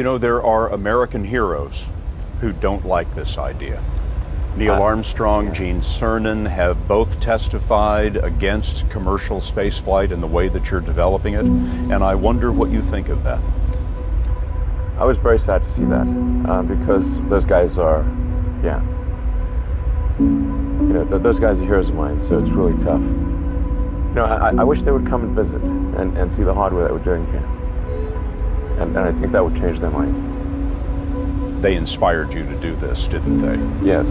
You know, there are American heroes who don't like this idea. Neil Armstrong, Gene Cernan have both testified against commercial spaceflight in the way that you're developing it, and I wonder what you think of that. I was very sad to see that, because those guys are, those guys are heroes of mine, so it's really tough. I wish they would come and visit and see the hardware that we're doing here. And I think that would change their mind. They inspired you to do this, didn't they? Yes.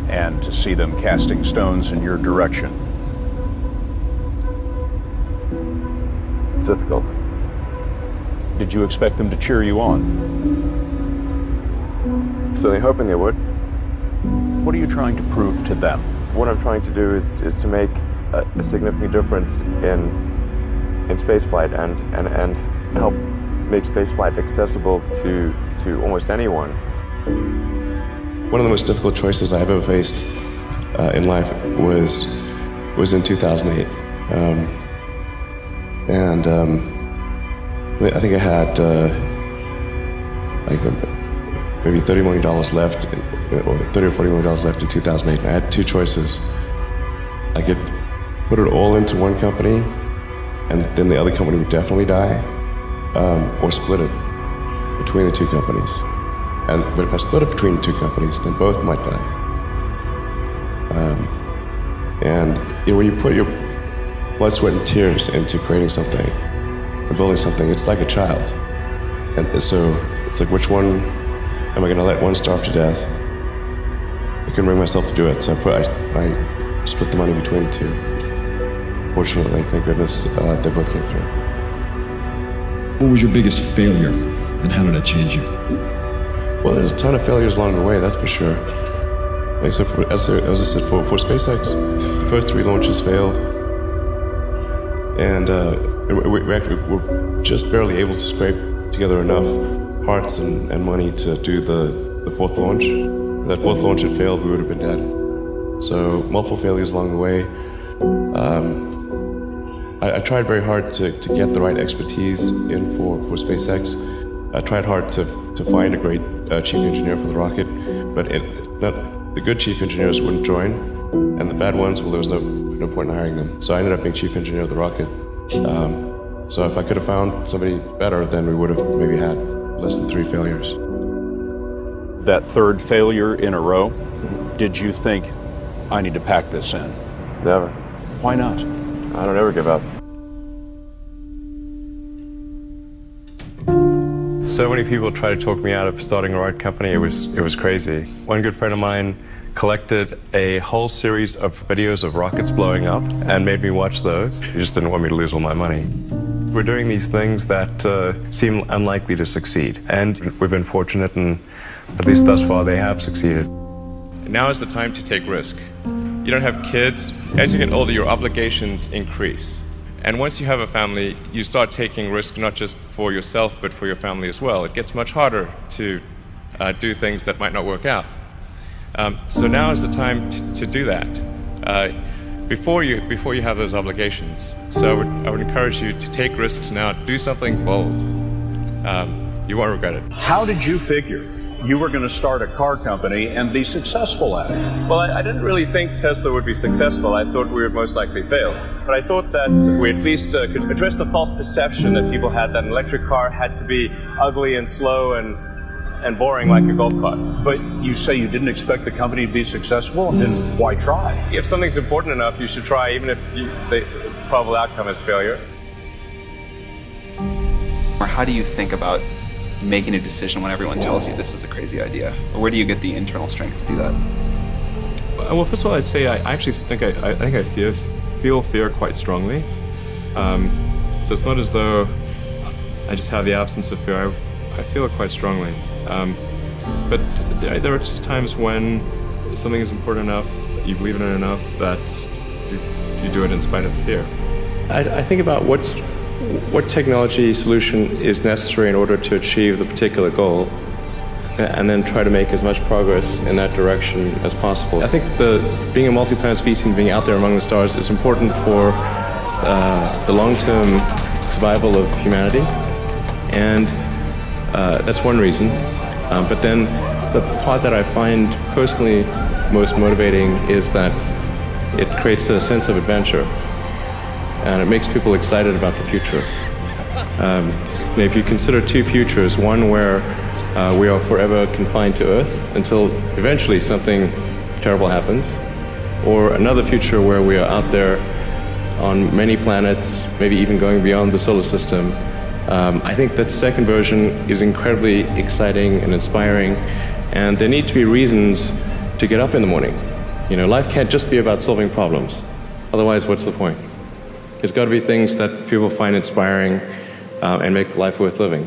And to see them casting stones in your direction. It's difficult. Did you expect them to cheer you on? Certainly hoping they would. What are you trying to prove to them? What I'm trying to do is to make a significant difference in spaceflight and help make spaceflight accessible to almost anyone. One of the most difficult choices I've ever faced in life was in 2008. I think I had maybe $30 million left, or $30 or $40 million left in 2008. And I had two choices. I could put it all into one company, and then the other company would definitely die, or split it between the two companies. But if I split it between the two companies, then both might die. When you put your blood, sweat, and tears into creating something, or building something, it's like a child. And so it's like, which one am I going to let one starve to death? I couldn't bring myself to do it, so I split the money between the two. Fortunately, thank goodness, they both came through. What was your biggest failure, and how did it change you? Well, there's a ton of failures along the way, that's for sure. As I said, for SpaceX, the first 3 launches failed. And we actually were just barely able to scrape together enough parts and money to do the 4th launch. If that 4th launch had failed, we would have been dead. So multiple failures along the way. I tried very hard to get the right expertise in for SpaceX. I tried hard to find a great chief engineer for the rocket, but the good chief engineers wouldn't join, and the bad ones, well, there was no point in hiring them. So I ended up being chief engineer of the rocket. So if I could have found somebody better, then we would have maybe had less than 3 failures. That 3rd failure in a row, did you think, I need to pack this in? Never. Why not? I don't ever give up. So many people tried to talk me out of starting a rocket company. It was crazy. One good friend of mine collected a whole series of videos of rockets blowing up and made me watch those. He just didn't want me to lose all my money. We're doing these things that seem unlikely to succeed, and we've been fortunate, and at least thus far they have succeeded. Now is the time to take risk. You don't have kids. As you get older, your obligations increase. And once you have a family, you start taking risk not just for yourself, but for your family as well. It gets much harder to do things that might not work out. So now is the time to do that, before you have those obligations. So I would encourage you to take risks now, do something bold. You won't regret it. How did you figure you were going to start a car company and be successful at it? Well, I didn't really think Tesla would be successful. I thought we would most likely fail. But I thought that we at least could address the false perception that people had that an electric car had to be ugly and slow and boring like a golf cart. But you say you didn't expect the company to be successful, then why try? If something's important enough, you should try, even if the probable outcome is failure. Or how do you think about making a decision when everyone tells you this is a crazy idea? Or where do you get the internal strength to do that? Well, first of all, I'd say I actually think I feel fear quite strongly. So it's not as though I just have the absence of fear. I feel it quite strongly. But there are just times when something is important enough, you believe in it enough, that you do it in spite of the fear. I think about what technology solution is necessary in order to achieve the particular goal, and then try to make as much progress in that direction as possible. I think being a multi-planet species and being out there among the stars is important for the long-term survival of humanity, And that's one reason. But then the part that I find personally most motivating is that it creates a sense of adventure, and it makes people excited about the future. If you consider two futures, one where we are forever confined to Earth until eventually something terrible happens, or another future where we are out there on many planets, maybe even going beyond the solar system, I think that second version is incredibly exciting and inspiring, and there need to be reasons to get up in the morning. You know, life can't just be about solving problems. Otherwise, what's the point? There's got to be things that people find inspiring and make life worth living.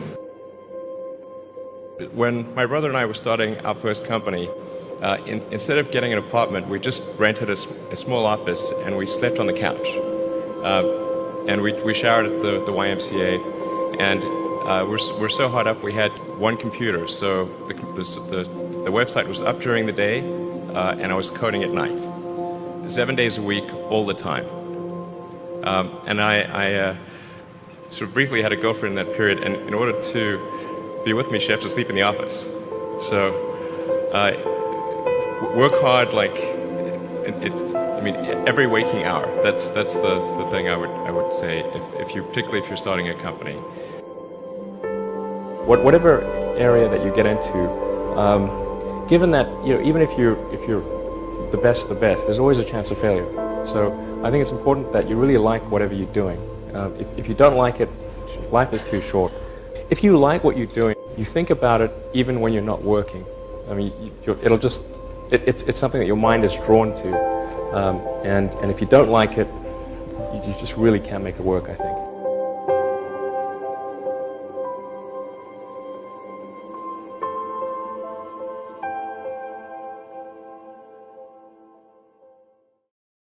When my brother and I were starting our first company, instead of getting an apartment, we just rented a small office and we slept on the couch. And we showered at the YMCA, and we're so hot up we had one computer, so the website was up during the day, and I was coding at night, 7 days a week, all the time. And I sort of briefly had a girlfriend in that period, and in order to be with me, she had to sleep in the office. So work hard, like I mean, every waking hour. That's the thing I would say particularly if you're starting a company. Whatever area that you get into, given that even if you're the best, there's always a chance of failure. So I think it's important that you really like whatever you're doing. If you don't like it, life is too short. If you like what you're doing, you think about it even when you're not working. I mean, it's something that your mind is drawn to. And if you don't like it, you just really can't make it work, I think.